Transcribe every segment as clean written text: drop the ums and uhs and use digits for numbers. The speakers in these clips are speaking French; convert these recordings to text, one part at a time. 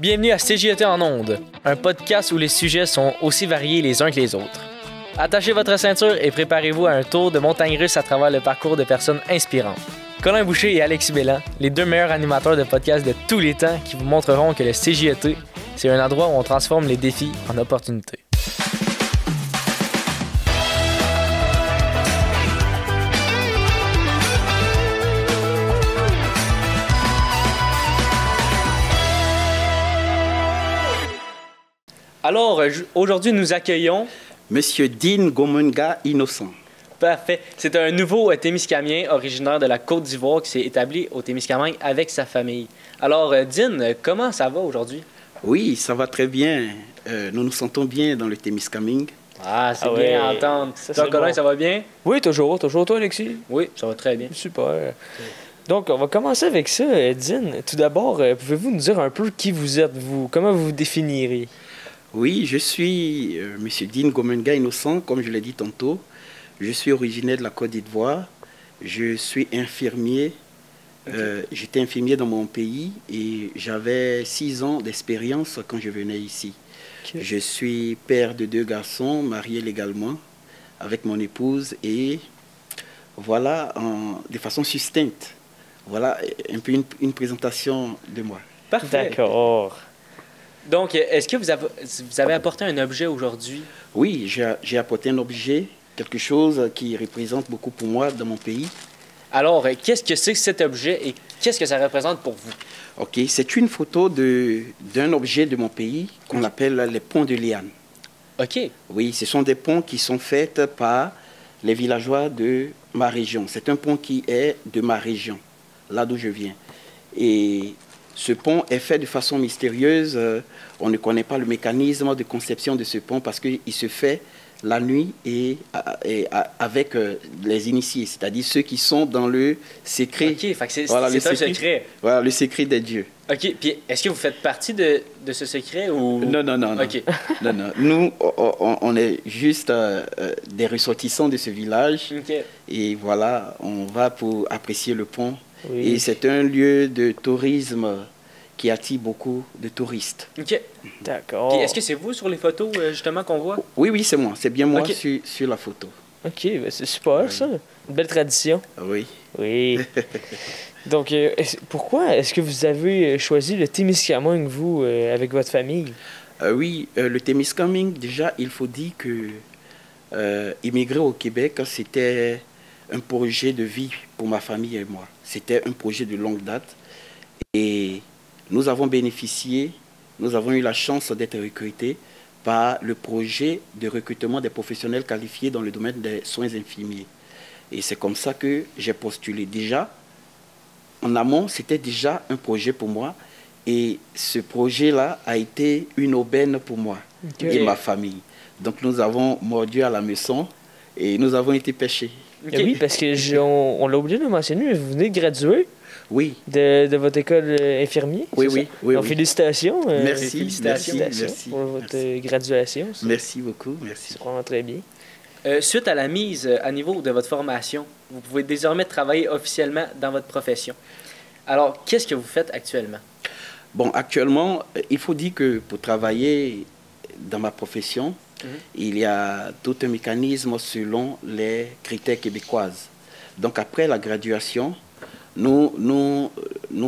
Bienvenue à CJET en ondes, un podcast où les sujets sont aussi variés les uns que les autres. Attachez votre ceinture et préparez-vous à un tour de montagne russe à travers le parcours de personnes inspirantes. Colin Boucher et Alexis Bellan, les deux meilleurs animateurs de podcasts de tous les temps qui vous montreront que le CJET, c'est un endroit où on transforme les défis en opportunités. Alors, aujourd'hui, nous accueillons... Monsieur Dean Gomunga Innocent. Parfait. C'est un nouveau Témiscamien originaire de la Côte d'Ivoire qui s'est établi au Témiscamingue avec sa famille. Alors, Dean, comment ça va aujourd'hui? Oui, ça va très bien. Nous nous sentons bien dans le Témiscamingue. Ah, c'est bien à entendre. Toi, Colin, bon. Ça va bien? Oui, toujours. Toujours toi, Alexis? Oui, ça va très bien. Super. Donc, on va commencer avec ça, Dean. Tout d'abord, pouvez-vous nous dire un peu qui vous êtes, vous? Comment vous vous définirez? Oui, je suis Monsieur Dean Gomunga Innocent, comme je l'ai dit tantôt. Je suis originaire de la Côte d'Ivoire. Je suis infirmier. J'étais infirmier dans mon pays et j'avais 6 ans d'expérience quand je venais ici. Okay. Je suis père de 2 garçons, marié légalement avec mon épouse et voilà, de façon succincte. Voilà un peu une présentation de moi. Parfait. D'accord. Donc, est-ce que vous avez apporté un objet aujourd'hui? Oui, j'ai apporté un objet, quelque chose qui représente beaucoup pour moi dans mon pays. Alors, qu'est-ce que c'est que cet objet et qu'est-ce que ça représente pour vous? OK, c'est une photo d'un objet de mon pays qu'on appelle les ponts de liane. OK. Oui, ce sont des ponts qui sont faits par les villageois de ma région. C'est un pont qui est de ma région, là d'où je viens. Et ce pont est fait de façon mystérieuse. On ne connaît pas le mécanisme de conception de ce pont parce qu'il se fait la nuit et avec les initiés, c'est-à-dire ceux qui sont dans le secret. OK, c'est un secret. Voilà, le secret des dieux. OK, puis est-ce que vous faites partie de ce secret ou... Non. OK. Non. Nous, on est juste des ressortissants de ce village. OK. Et voilà, on va pour apprécier le pont. Oui. Et c'est un lieu de tourisme qui attire beaucoup de touristes. OK. D'accord. Est-ce que c'est vous sur les photos, justement, qu'on voit? Oui, c'est moi. C'est bien moi sur la photo. OK, ben c'est super, ça. Une belle tradition. Oui. Oui. Donc, pourquoi est-ce que vous avez choisi le Témiscamingue, vous, avec votre famille? Oui, le Témiscamingue, déjà, il faut dire que immigrer au Québec, c'était un projet de vie pour ma famille et moi. C'était un projet de longue date. Et nous avons bénéficié, nous avons eu la chance d'être recrutés par le projet de recrutement des professionnels qualifiés dans le domaine des soins infirmiers. Et c'est comme ça que j'ai postulé. Déjà, en amont, c'était déjà un projet pour moi. Et ce projet-là a été une aubaine pour moi et ma famille. Donc nous avons mordu à la maison et nous avons été pêchés. Okay. Oui, parce que on l'a oublié de le mentionner, mais vous venez de graduer. Oui. De votre école infirmier. Oui. Donc, félicitations. Merci pour votre graduation. Ça. Merci beaucoup. Merci. C'est vraiment très bien. Suite à la mise à niveau de votre formation, vous pouvez désormais travailler officiellement dans votre profession. Alors, qu'est-ce que vous faites actuellement? Bon, actuellement, il faut dire que pour travailler dans ma profession, il y a tout un mécanisme selon les critères québécoises. Donc, après la graduation, nous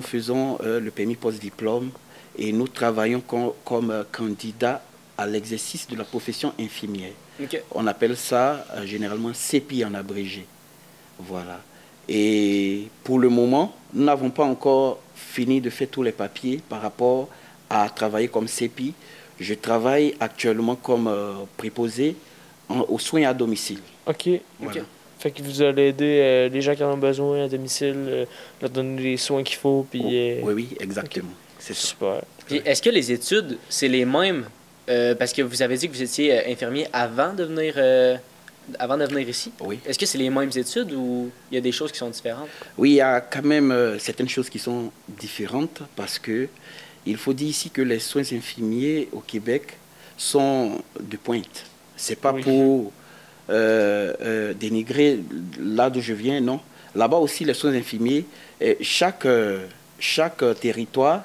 faisons le permis post-diplôme et nous travaillons comme candidat à l'exercice de la profession infirmière. Okay. On appelle ça généralement CEPI en abrégé. Voilà. Et pour le moment, nous n'avons pas encore fini de faire tous les papiers par rapport à travailler comme CEPI. Je travaille actuellement comme préposé aux soins à domicile. OK. Voilà. Fait que vous allez aider les gens qui en ont besoin à domicile, leur donner les soins qu'il faut. Puis, oui, exactement. Okay. C'est super. Puis est-ce que les études, c'est les mêmes? Parce que vous avez dit que vous étiez infirmier avant de venir ici. Oui. Est-ce que c'est les mêmes études ou il y a des choses qui sont différentes? Oui, il y a quand même certaines choses qui sont différentes parce que il faut dire ici que les soins infirmiers au Québec sont de pointe. C'est pas pour dénigrer là d'où je viens, non. Là-bas aussi, les soins infirmiers, chaque territoire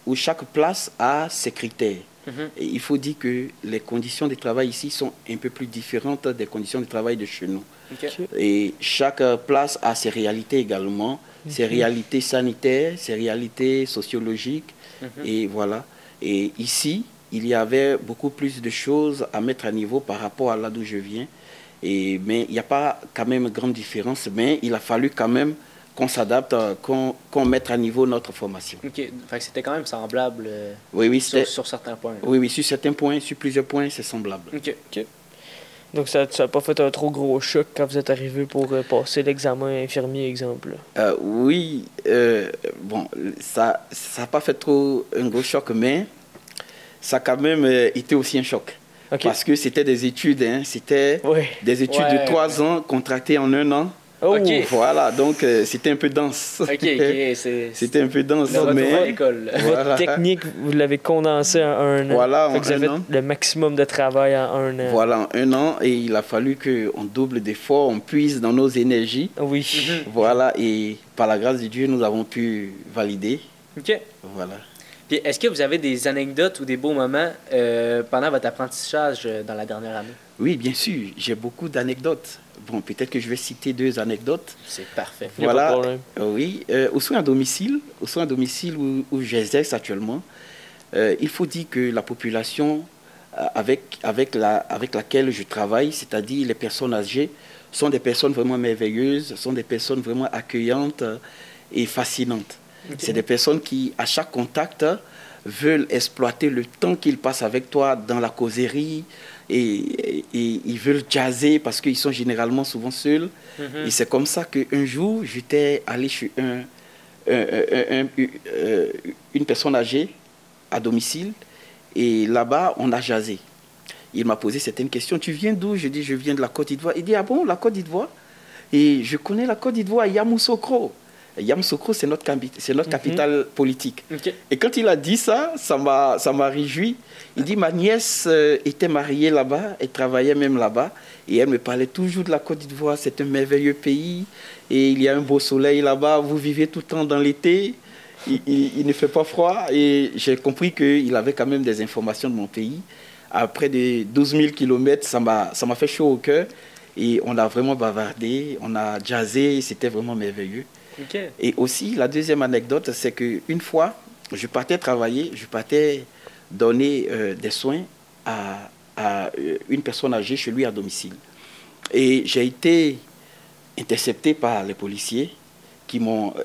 où chaque place a ses critères. Mhm. Et il faut dire que les conditions de travail ici sont un peu plus différentes des conditions de travail de chez nous. Ok. Et chaque place a ses réalités également, ses réalités sanitaires, ses réalités sociologiques, et voilà. Et ici, il y avait beaucoup plus de choses à mettre à niveau par rapport à là d'où je viens. Mais il n'y a pas quand même grande différence, mais il a fallu quand même qu'on s'adapte, qu'on mette à niveau notre formation. Ok. Fait que c'était quand même semblable Oui, oui, sur certains points. oui, oui, sur certains points, sur plusieurs points, c'est semblable. Ok. Donc, ça n'a pas fait un trop gros choc quand vous êtes arrivé pour passer l'examen infirmier, exemple? Oui, bon, ça n'a pas fait trop un gros choc, mais ça a quand même été aussi un choc. Ok. Parce que c'était des études, hein, c'était Ouais. des études Ouais, de 3 ans contractées en 1 an. Oh, Ok. Voilà, donc c'était un peu dense. Ok, c'est C'était un peu dense, le retour à mais l'école. Votre voilà. technique, vous l'avez condensée en 1 an. Voilà, Fait en que vous avez 1 an. le maximum de travail en 1 an. Voilà, en 1 an, et il a fallu qu'on double d'efforts, on puise dans nos énergies. Oui. Voilà, et par la grâce de Dieu, nous avons pu valider. Ok. Voilà. Puis est-ce que vous avez des anecdotes ou des beaux moments pendant votre apprentissage dans la dernière année? Oui, bien sûr, j'ai beaucoup d'anecdotes. Bon, peut-être que je vais citer 2 anecdotes. C'est parfait. Y a pas de Voilà, problème. oui, au soin à domicile où j'exerce actuellement, il faut dire que la population avec laquelle je travaille, c'est-à-dire les personnes âgées, sont des personnes vraiment merveilleuses, sont des personnes vraiment accueillantes et fascinantes. Ok. C'est des personnes qui, à chaque contact, veulent exploiter le temps qu'ils passent avec toi dans la causerie et ils veulent jazzer parce qu'ils sont généralement souvent seuls. Et c'est comme ça qu'un jour, j'étais allé chez une personne âgée à domicile et là-bas, on a jazzé. Il m'a posé certaines questions. Tu viens d'où? Je dis, je viens de la Côte d'Ivoire. Il dit, ah bon, la Côte d'Ivoire? Et je connais la Côte d'Ivoire, Yamoussoukro. Yamoussoukro, c'est notre capitale politique. Ok. Et quand il a dit ça, ça m'a réjoui. Il dit, ma nièce était mariée là-bas, elle travaillait même là-bas, et elle me parlait toujours de la Côte d'Ivoire. C'est un merveilleux pays, et il y a un beau soleil là-bas, vous vivez tout le temps dans l'été, il ne fait pas froid, et j'ai compris qu'il avait quand même des informations de mon pays. Après de 12 000 kilomètres, ça m'a fait chaud au cœur, et on a vraiment bavardé, on a jazzé, c'était vraiment merveilleux. Ok. Et aussi, la deuxième anecdote, c'est qu'une fois, je partais travailler, je partais donner des soins à une personne âgée chez lui à domicile. Et j'ai été intercepté par les policiers,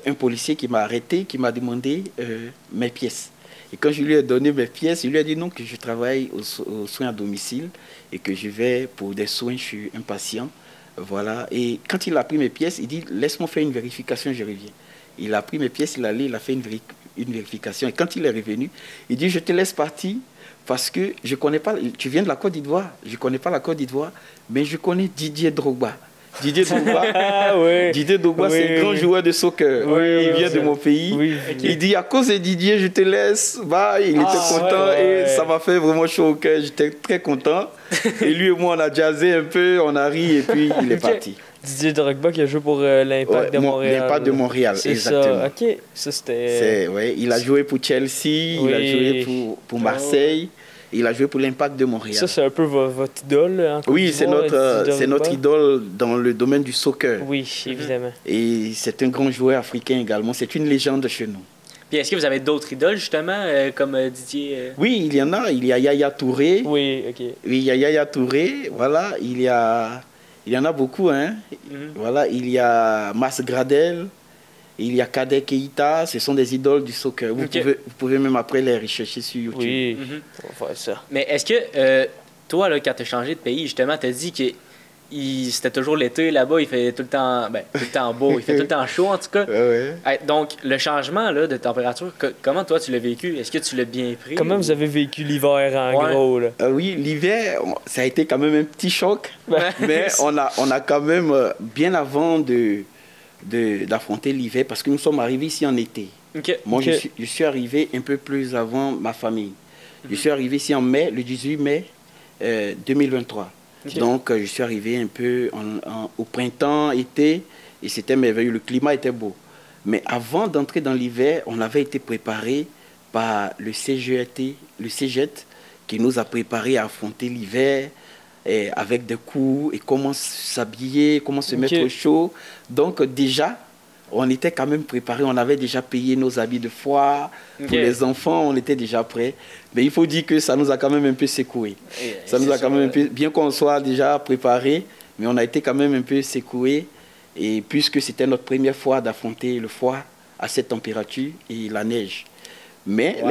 un policier qui m'a arrêté, qui m'a demandé mes pièces. Et quand je lui ai donné mes pièces, il lui a dit non, que je travaille aux soins à domicile et que je vais pour des soins chez un patient. Voilà. Et quand il a pris mes pièces, il dit, laisse-moi faire une vérification, je reviens. Il a pris mes pièces, il a fait une vérification. Et quand il est revenu, il dit, je te laisse partir parce que je connais pas, tu viens de la Côte d'Ivoire, je connais pas la Côte d'Ivoire, mais je connais Didier Drogba. Didier Drogba, Ah oui. Didier Drogba, Oui, c'est un grand oui. joueur de soccer. Oui, Il oui, vient oui. de mon pays. Oui. Il dit, à cause de Didier, je te laisse. Bah, il était content ouais. et ça m'a fait vraiment chaud au cœur. J'étais très content. Et lui et moi, on a jazzé un peu, on a ri et puis il est Ok. parti. Didier Drogba qui a joué pour l'Impact Ouais, de Montréal. l'Impact de Montréal, C'est exactement. ça. Ok. Ça, c'était... Ouais, il a joué pour Chelsea, il a Oui. joué pour Marseille, il a joué pour l'Impact de Montréal. Ça, c'est un peu votre idole en Côte Oui, c'est d'Ivoire, notre, Didier c'est notre Drogba. idole dans le domaine du soccer. Oui, évidemment. Et c'est un grand joueur africain également. C'est une légende chez nous. Puis est-ce que vous avez d'autres idoles, justement, comme Didier? Oui, il y en a. Il y a Yaya Touré. Oui, ok. Oui, il y a Yaya Touré. Voilà, il y en a beaucoup. Hein. Voilà, il y a Mas Gradel. Il y a Kader Keita. Ce sont des idoles du soccer. Vous, Ok. vous pouvez même après les rechercher sur YouTube. Oui, Mhm. on va faire ça. Mais est-ce que toi, là, quand tu as changé de pays, justement, tu as dit que c'était toujours l'été là-bas, il fait tout le temps, tout le temps beau, il fait tout le temps chaud en tout cas. Ouais. Donc, le changement là, de température, comment toi tu l'as vécu? Est-ce que tu l'as bien pris? Comment vous avez vécu l'hiver en Ouais. gros, là? Oui, l'hiver, ça a été quand même un petit choc, mais on a quand même, bien avant d'affronter l'hiver, parce que nous sommes arrivés ici en été. Ok. Moi, Ok. je suis arrivé un peu plus avant ma famille. Je suis arrivé ici en mai, le 18 mai 2023. Ok. Donc, je suis arrivé un peu au printemps, été, et c'était merveilleux. Le climat était beau. Mais avant d'entrer dans l'hiver, on avait été préparé par le CGT, qui nous a préparés à affronter l'hiver avec des cours et comment s'habiller, comment se mettre au chaud. Donc déjà, on était quand même préparés, on avait déjà payé nos habits de foire. Pour les enfants, on était déjà prêts. Mais il faut dire que ça nous a quand même un peu secoué. Ça nous a quand même un peu, bien qu'on soit déjà préparés, mais on a été quand même un peu secoué. Et puisque c'était notre première fois d'affronter le froid à cette température et la neige. Mais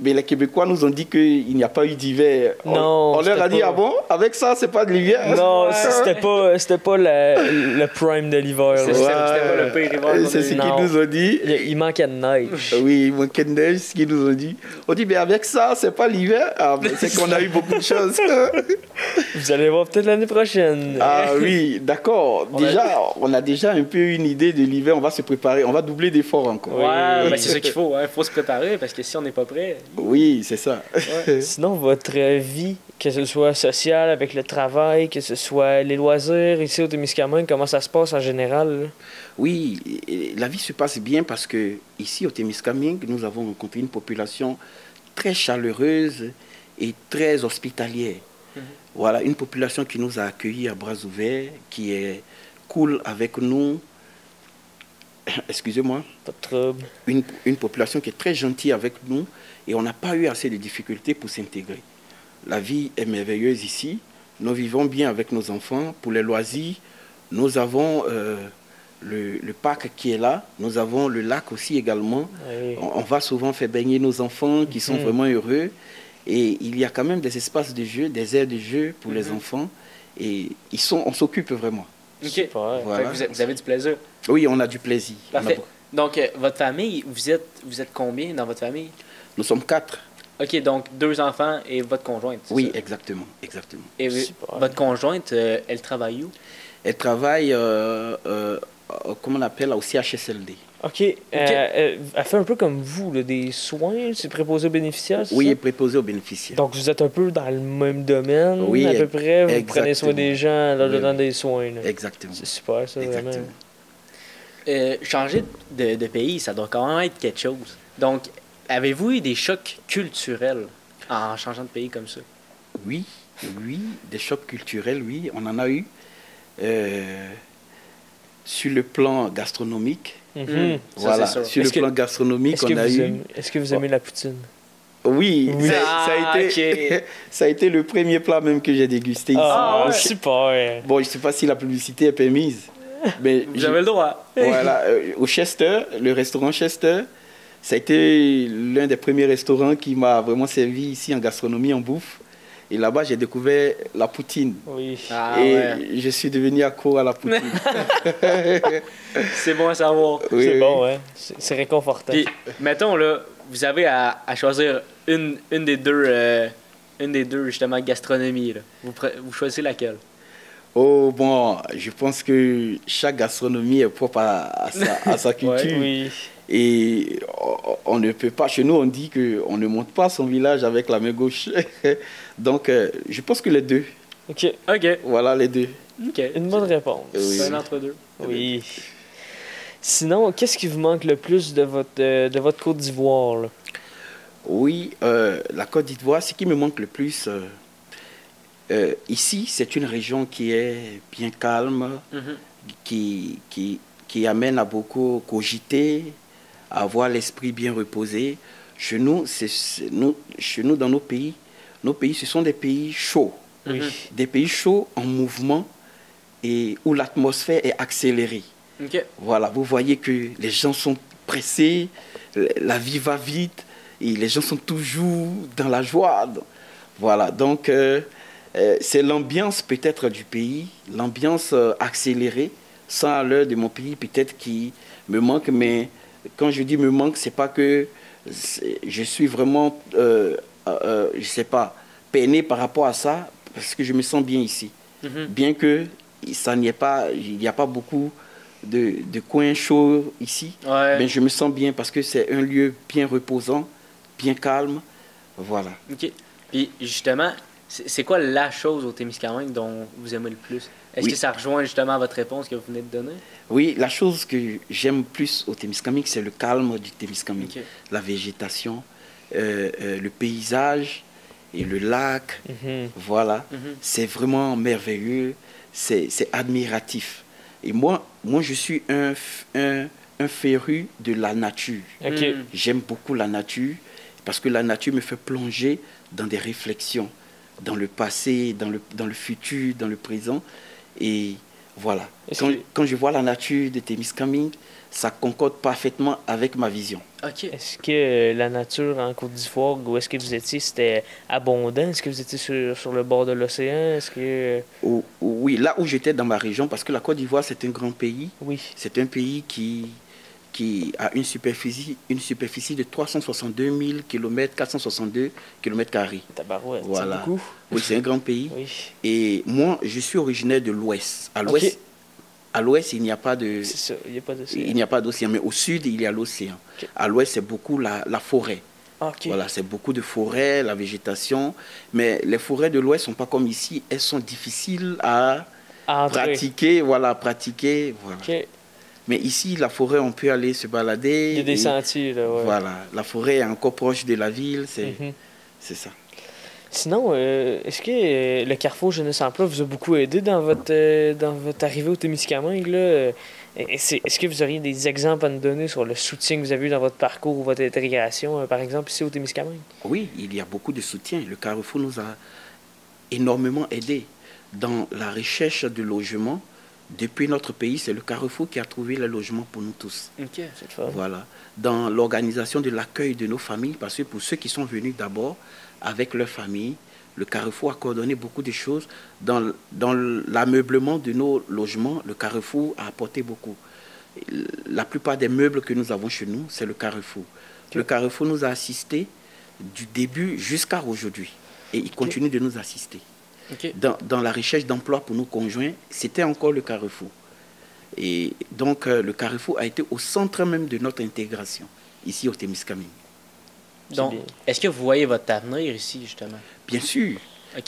les Québécois nous ont dit qu'il n'y a pas eu d'hiver. On leur a dit, ah bon, avec ça, c'est pas de l'hiver? Non, c'était pas le prime de l'hiver. C'était pas le pire hiver. C'est ce qu'ils nous ont dit. Il manquait de neige. Oui, il manquait de neige, ce qu'ils nous ont dit. On dit, mais avec ça, c'est pas l'hiver. Ah, c'est qu'on a eu beaucoup de choses. Vous allez voir peut-être l'année prochaine. Ah oui, d'accord. On a déjà un peu une idée de l'hiver. On va se préparer. On va doubler d'efforts encore. Ouais, mais c'est ça qu'il faut. Il faut se préparer parce que si on n'est pas prêt... Oui, c'est ça. Ouais. Sinon, votre vie, que ce soit sociale avec le travail, que ce soit les loisirs, ici au Témiscamingue, comment ça se passe en général? Oui, la vie se passe bien parce que ici au Témiscamingue, nous avons rencontré une population très chaleureuse et très hospitalière. Voilà, une population qui nous a accueillis à bras ouverts, qui est cool avec nous. Excusez-moi. Pas de trouble. Une population qui est très gentille avec nous et on n'a pas eu assez de difficultés pour s'intégrer. La vie est merveilleuse ici. Nous vivons bien avec nos enfants. Pour les loisirs, nous avons le parc qui est là. Nous avons le lac aussi également. Oui. On va souvent faire baigner nos enfants qui sont vraiment heureux. Et il y a quand même des espaces de jeu, des aires de jeu pour les enfants. Et on s'occupe vraiment. OK. Voilà. Vous avez du plaisir. Oui, on a du plaisir. Parfait. Donc, votre famille, vous êtes combien dans votre famille? Nous sommes 4. OK, donc 2 enfants et votre conjointe, c'est Oui, ça? exactement. Et votre conjointe, elle travaille où? Elle travaille, comment on appelle, au CHSLD. OK. Elle fait un peu comme vous, là, des soins, c'est préposé aux bénéficiaires, c'est Oui, ça? elle est préposée aux bénéficiaires. Donc, vous êtes un peu dans le même domaine, oui, à peu près. Vous exactement. prenez soin des gens, leur donnant des soins. Là. Exactement. C'est super, ça, exactement. Vraiment. Changer de pays, ça doit quand même être quelque chose. Donc, avez-vous eu des chocs culturels en changeant de pays comme ça? Oui, des chocs culturels, oui, on en a eu. Sur le plan gastronomique, voilà, ça, sur le plan gastronomique, on a eu... Est-ce que vous aimez la poutine? Oui, ça a été le premier plat même que j'ai dégusté ici. Ah, ouais. Super! Bon, je ne sais pas si la publicité est permise. Mais vous avez le droit. Voilà, au Chester, le restaurant Chester, ça a été l'un des premiers restaurants qui m'a vraiment servi ici en gastronomie, en bouffe. Et là-bas, j'ai découvert la poutine. Oui. Je suis devenu accro à la poutine. C'est bon à savoir. Oui, c'est bon, ouais. C'est réconfortant. Puis, mettons, là, vous avez à choisir une des deux, justement, gastronomies. Là. Vous choisissez laquelle? Oh, bon, je pense que chaque gastronomie est propre à sa culture. Oui. Et on ne peut pas, chez nous on dit qu'on ne monte pas son village avec la main gauche. Donc je pense que les deux. OK. Voilà les deux. Okay. Une bonne réponse. Oui. C'est un entre deux. Oui. Sinon, qu'est-ce qui vous manque le plus de votre Côte d'Ivoire? Là? Oui, la Côte d'Ivoire, ce qui me manque le plus, ici c'est une région qui est bien calme, qui amène à beaucoup cogiter, à avoir l'esprit bien reposé. Chez nous, dans nos pays, ce sont des pays chauds. Oui. Des pays chauds en mouvement et où l'atmosphère est accélérée. Okay. Voilà, vous voyez que les gens sont pressés, la vie va vite et les gens sont toujours dans la joie. Voilà, donc c'est l'ambiance peut-être du pays, l'ambiance accélérée, sans à l'heure de mon pays peut-être qui me manque, mais quand je dis me manque, c'est pas que je suis vraiment, je sais pas, peiné par rapport à ça, parce que je me sens bien ici. Bien que il n'y a pas beaucoup de coins chauds ici, mais je me sens bien parce que c'est un lieu bien reposant, bien calme, voilà. OK. Puis justement, c'est quoi la chose au Témiscamingue dont vous aimez le plus? Est-ce que ça rejoint justement votre réponse que vous venez de donner? Oui, la chose que j'aime plus au Témiscamingue, c'est le calme du Témiscamingue. Okay. La végétation, le paysage et le lac. Voilà, c'est vraiment merveilleux, c'est admiratif. Et moi, je suis un féru de la nature. J'aime beaucoup la nature parce que la nature me fait plonger dans des réflexions, dans le passé, dans le futur, dans le présent. Et voilà, quand je vois la nature de Témiscamingue, ça concorde parfaitement avec ma vision. Est-ce que la nature en Côte d'Ivoire, où est-ce que vous étiez, c'était abondant? Est-ce que vous étiez sur le bord de l'océan? Est-ce que... Oui, là où j'étais dans ma région, parce que la Côte d'Ivoire, c'est un grand pays. Oui. C'est un pays qui a une superficie de 362 000 km, 462 km². Voilà. C'est beaucoup. Oui, c'est un grand pays. Oui. Et moi, je suis originaire de l'Ouest. À l'Ouest, il n'y a pas de... C'est ça, il n'y a pas d'océan. Il n'y a pas d'océan, mais au Sud, il y a l'océan. À l'Ouest, c'est beaucoup la forêt. Voilà, c'est beaucoup de forêts, la végétation. Mais les forêts de l'Ouest ne sont pas comme ici. Elles sont difficiles à pratiquer. Voilà. Mais ici, la forêt, on peut aller se balader. Il y a des sentiers, là, ouais. Voilà, la forêt est encore proche de la ville, c'est ça. Sinon, est-ce que le Carrefour Jeunesse Emploi vous a beaucoup aidé dans votre arrivée au Témiscamingue, là? Est-ce que vous auriez des exemples à nous donner sur le soutien que vous avez eu dans votre parcours ou votre intégration, par exemple, ici au Témiscamingue? Oui, il y a beaucoup de soutien. Le Carrefour nous a énormément aidés dans la recherche de logements. Depuis notre pays, c'est le Carrefour qui a trouvé le logement pour nous tous. C'est fort. Voilà. Dans l'organisation de l'accueil de nos familles, parce que pour ceux qui sont venus d'abord avec leur famille, le Carrefour a coordonné beaucoup de choses. Dans l'ameublement de nos logements, le Carrefour a apporté beaucoup. La plupart des meubles que nous avons chez nous, c'est le Carrefour. Le Carrefour nous a assistés du début jusqu'à aujourd'hui. Et il continue de nous assister. Dans la recherche d'emploi pour nos conjoints, c'était encore le Carrefour. Et donc, le Carrefour a été au centre même de notre intégration, ici au Témiscamingue. Donc, est-ce que vous voyez votre avenir ici, justement? Bien sûr.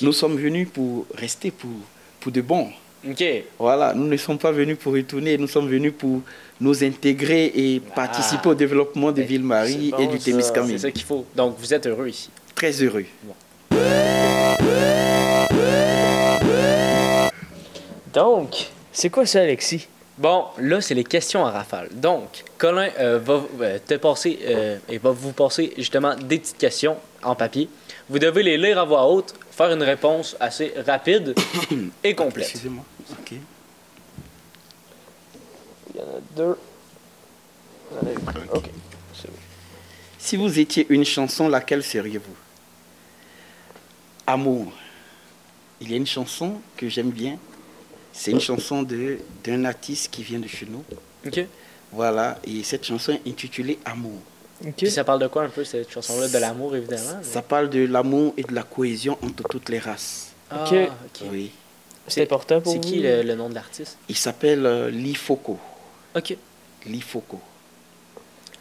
Nous sommes venus pour rester pour de bon. OK. Voilà, nous ne sommes pas venus pour retourner, nous sommes venus pour nous intégrer et participer au développement de Ville-Marie et du Témiscamingue. C'est ça qu'il faut. Donc, vous êtes heureux ici? Très heureux. Bon. Donc, c'est quoi ça, Alexis? Bon, là, c'est les questions en rafale. Donc, Colin va vous passer justement des petites questions en papier. Vous devez les lire à voix haute, faire une réponse assez rapide et complète. Excusez-moi. OK. Il y en a deux. OK. C'est bon. Si vous étiez une chanson, laquelle seriez-vous? Amour. Il y a une chanson que j'aime bien. C'est une chanson d'un artiste qui vient de chez nous. OK. Voilà, et cette chanson est intitulée Amour. Puis ça parle de quoi un peu, cette chanson-là? De l'amour, évidemment. Mais... Ça parle de l'amour et de la cohésion entre toutes les races. OK. Oui. C'est important pour vous? C'est qui le nom de l'artiste? Il s'appelle Lifoko. OK. Lifoko.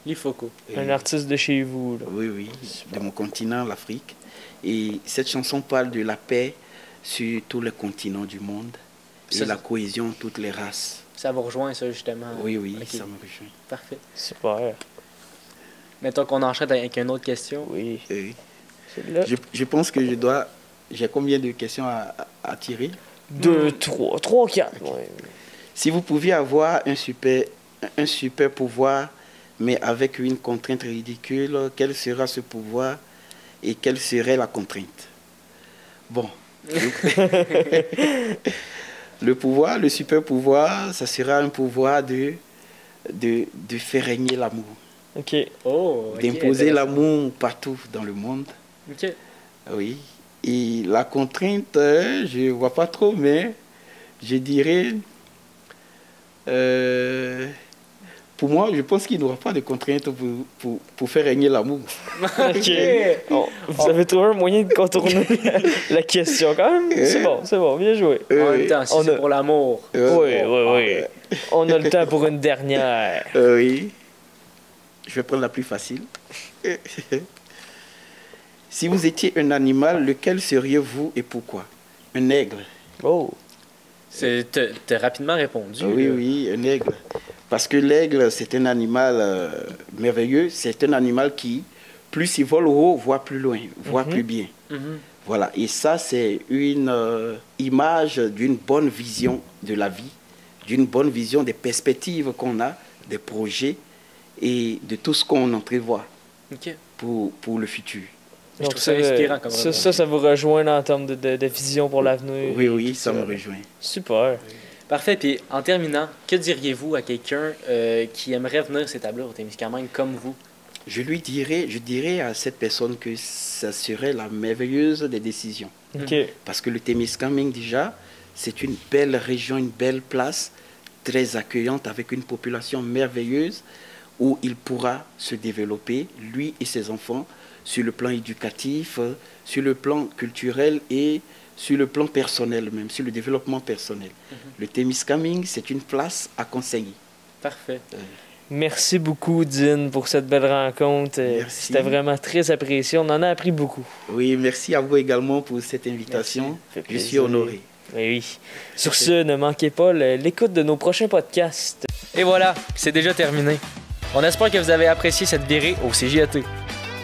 Lifoko. Un artiste de chez vous, là. Oui, de mon continent, l'Afrique. Et cette chanson parle de la paix sur tous les continents du monde. Et la cohésion entre toutes les races. Ça vous rejoint, ça, justement? Oui, okay. Ça me rejoint. Parfait. Super. Mettons qu'on enchaîne avec une autre question. Oui. Je pense que j'ai combien de questions à tirer? 2, 3, 4. Ouais. Si vous pouviez avoir un super pouvoir, mais avec une contrainte ridicule, quel sera ce pouvoir et quelle serait la contrainte? Bon. Le super pouvoir, ça sera un pouvoir de faire régner l'amour. OK. D'imposer l'amour partout dans le monde. OK. Oui. Et la contrainte, je ne vois pas trop, mais je dirais... pour moi, je pense qu'il n'y aura pas de contrainte pour faire régner l'amour. OK. Vous avez trouvé un moyen de contourner la question quand même? C'est bon, bien joué. En même temps, si c'est pour l'amour. Oui. On a le temps pour une dernière. Oui. Je vais prendre la plus facile. Si vous étiez un animal, lequel seriez-vous et pourquoi? Un aigle. Oh. T'as rapidement répondu. Oui, un aigle. Parce que l'aigle, c'est un animal merveilleux. C'est un animal qui plus il vole haut, voit plus loin, voit plus bien. Mhm. Voilà, et ça, c'est une image d'une bonne vision de la vie, d'une bonne vision des perspectives qu'on a, des projets et de tout ce qu'on entrevoit OK. pour le futur. Je trouve ça inspirant comme ça vous rejoint en termes de vision pour l'avenir. Oui, ça me rejoint. Super. Parfait. Puis en terminant, que diriez-vous à quelqu'un qui aimerait venir s'établir au Témiscamingue comme vous? Je dirais à cette personne que ça serait la merveilleuse des décisions. OK. Parce que le Témiscamingue, déjà, c'est une belle région, une belle place, très accueillante, avec une population merveilleuse, où il pourra se développer, lui et ses enfants, sur le plan éducatif, sur le plan culturel et sur le plan personnel même, sur le développement personnel. Le Témiscamingue, c'est une place à conseiller. Parfait. Merci beaucoup, Dean, pour cette belle rencontre. Merci. C'était vraiment très apprécié. On en a appris beaucoup. Oui, merci à vous également pour cette invitation. Je suis honoré. Oui. Sur ce, ne manquez pas l'écoute de nos prochains podcasts. Et voilà, c'est déjà terminé. On espère que vous avez apprécié cette virée au CJAT.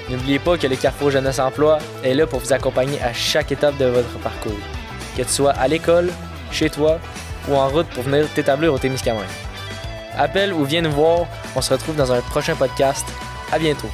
N'oubliez pas que le Carrefour Jeunesse Emploi est là pour vous accompagner à chaque étape de votre parcours. Que tu sois à l'école, chez toi ou en route pour venir t'établir au Témiscamingue. Appelle ou viens nous voir, on se retrouve dans un prochain podcast. À bientôt.